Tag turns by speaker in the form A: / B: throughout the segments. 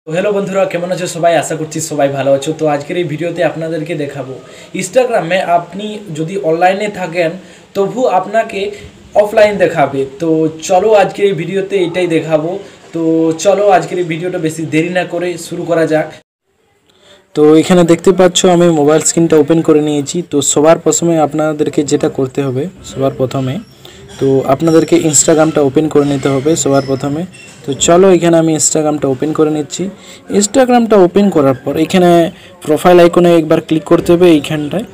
A: Hello बंधुरा केमन आछो सबाई आशा करछि सबाई भालो आछो। तो आजकेर এই ভিডিওতে আপনাদেরকে দেখাবো ইনস্টাগ্রামে আপনি যদি অনলাইনে থাকেন তবু আপনাকে অফলাইন দেখাবে। তো চলো আজকের এই ভিডিওতে এটাই দেখাবো। তো চলো আজকের এই ভিডিওটা বেশি দেরি না করে শুরু করা যাক। তো এখানে দেখতে পাচ্ছ আমি মোবাইল স্ক্রিনটা ওপেন করে নিয়েছি। তো সবার প্রথমে আপনাদেরকে যেটা করতে হবে সবার প্রথমে তো আপনাদেরকে ইনস্টাগ্রামটা ওপেন করে নিতে হবে সবার প্রথমে। তো চলো এখানে আমি ইনস্টাগ্রামটা ওপেন করে নিচ্ছি। ইনস্টাগ্রামটা ওপেন করার পর এখানে প্রোফাইল আইকনে একবার ক্লিক করতে হবে এইখানটায়।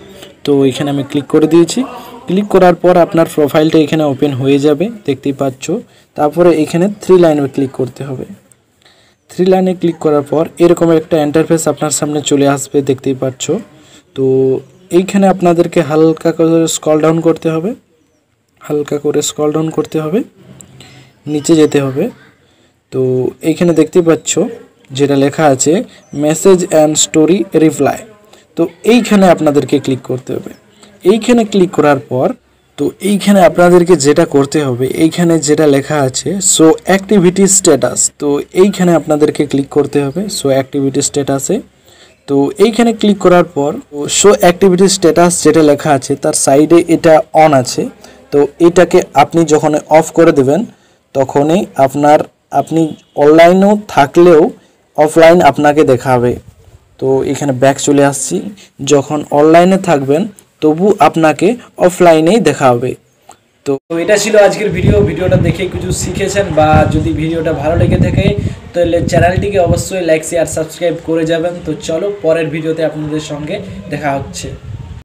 A: তো এখানে আমি ক্লিক করে দিয়েছি। ক্লিক করার পর আপনার প্রোফাইলটা এখানে ওপেন হয়ে যাবে দেখতেই পাচ্ছ। তারপরে এখানে থ্রি লাইনে ক্লিক করতে হবে। থ্রি লাইনে ক্লিক করার পর এরকম একটা ইন্টারফেস আপনার সামনে চলে আসবে দেখতেই পাচ্ছ। তো এইখানে আপনাদেরকে হালকা করে স্ক্রল ডাউন করতে হবে, হালকা করে স্ক্রল ডাউন করতে হবে, নিচে যেতে হবে। তো এইখানে দেখতে পাচ্ছ যেটা লেখা আছে মেসেজ অ্যান্ড স্টোরি রিপ্লাই। তো এইখানে আপনাদেরকে ক্লিক করতে হবে। এইখানে ক্লিক করার পর তো এইখানে আপনাদেরকে যেটা করতে হবে এইখানে যেটা লেখা আছে শো অ্যাক্টিভিটি স্ট্যাটাস। তো এইখানে আপনাদেরকে ক্লিক করতে হবে শো অ্যাক্টিভিটি স্ট্যাটাসে। তো এইখানে ক্লিক করার পর শো অ্যাক্টিভিটি স্ট্যাটাস যেটা লেখা আছে তার সাইডে এটা অন আছে। তো এটাকে আপনি যখন অফ করে দেবেন তখনই আপনি অনলাইনেও থাকলেও অফলাইন আপনাকে দেখাবে। তো এখানে ব্যাক চলে আসছি। যখন অনলাইনে থাকবেন তবু আপনাকে অফলাইনেই দেখাবে। তো এটা ছিল আজকের ভিডিওটা দেখে কিছু শিখেছেন বা যদি ভিডিওটা ভালো লেগে থাকে তাহলে চ্যানেলটিকে অবশ্যই লাইক শেয়ার সাবস্ক্রাইব করে যাবেন। তো চলো পরের ভিডিওতে আপনাদের সঙ্গে দেখা হচ্ছে।